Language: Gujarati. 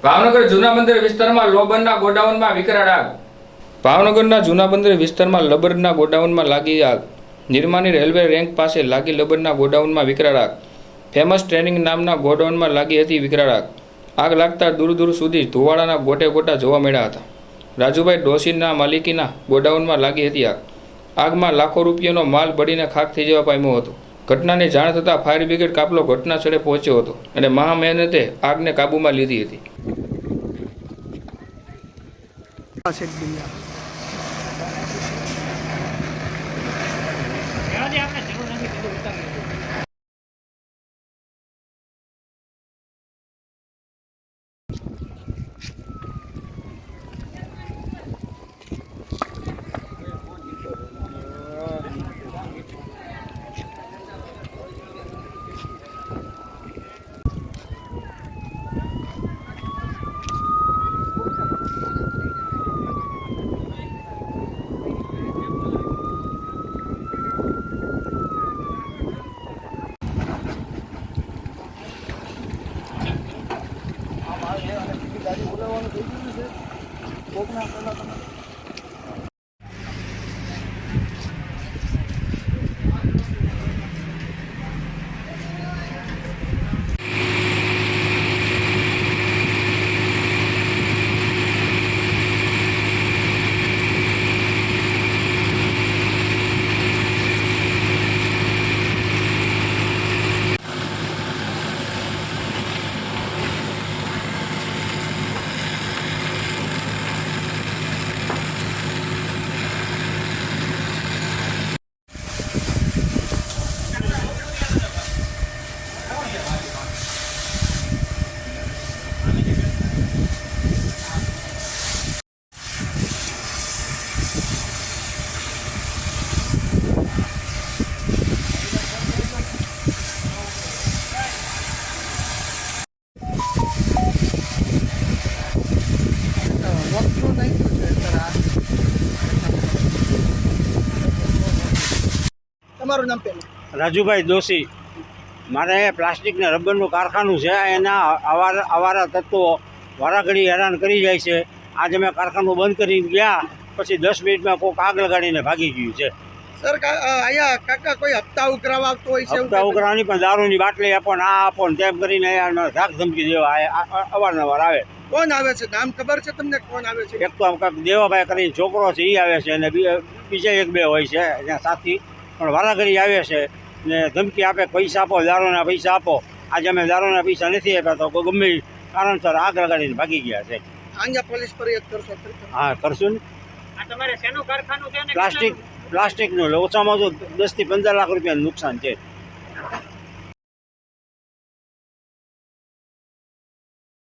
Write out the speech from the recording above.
ભાવનગર જૂના બંદર વિસ્તારમાં લોબરના ગોડાઉનમાં વિકરાળ આગ. ભાવનગરના જૂના બંદર વિસ્તારમાં લબરના ગોડાઉનમાં લાગી આગ. નિર્માની રેલવે રેન્ક પાસે લાગી લબરના ગોડાઉનમાં વિકરાળ આગ. ફેમસ ટ્રેનિંગ નામના ગોડાઉનમાં લાગી હતી વિકરાળ આગ. આગ લાગતા દૂર દૂર સુધી ધુવાડાના ગોટે ગોટા જોવા મળ્યા હતા. રાજુભાઈ ડોશીના માલિકીના ગોડાઉનમાં લાગી હતી આગ. આગમાં લાખો રૂપિયાનો માલ બળીને ખાખ થઈ જવા પામ્યો હતો. ઘટનાની જાણ થતાં ફાયર બ્રિગેડ કાફલો ઘટના સ્થળે પહોંચ્યો હતો અને મહા મહેનતે આગને કાબૂમાં લીધી હતી. તમારું નામ પહેલું? રાજુભાઈ દોશી. મારે પ્લાસ્ટિક ને રબરનું કારખાનું છે. એના અવારા તત્વો વારાઘડી હેરાન કરી જાય છે. આજે અમે કારખાનું બંધ કરીને ગયા પછી 10 મિનિટમાં કોઈક આગ લગાડીને ભાગી ગયું છે. સર અહીંયા કાકા કોઈ હપ્તા ઉઘરાવા આવતો હોય છે? હપ્તા ઉઘરાવાની પણ દારૂની બાટલી આપો ને આ આપો ને તેમ કરીને અહીંયા ધાક ધમકી દેવા અવારનવાર આવે. કોણ આવે છે? નામ ખબર છે તમને કોણ આવે છે? એક તો આમ કાંઈક દેવાભાઈ કરીને છોકરો છે એ આવે છે અને બીજા 1-2 હોય છે ત્યાં સાથી, પણ વારાઘડી આવે છે ને ધમકી આપે, પૈસા આપો, દારૂના પૈસા આપો. આજે અમે દારૂના પૈસા નથી આપ્યા તો ગમે કારણસર આગ લગાડીને ભાગી ગયા છે. અહીંયા પોલીસ ફરિયાદ કરશો? હા, કરશું ને. આ તમારે શેનું કારખાનું છે ને? પ્લાસ્ટિકનું ઓછામાં ઓછું 10 થી 15 લાખ રૂપિયાનું નુકસાન છે.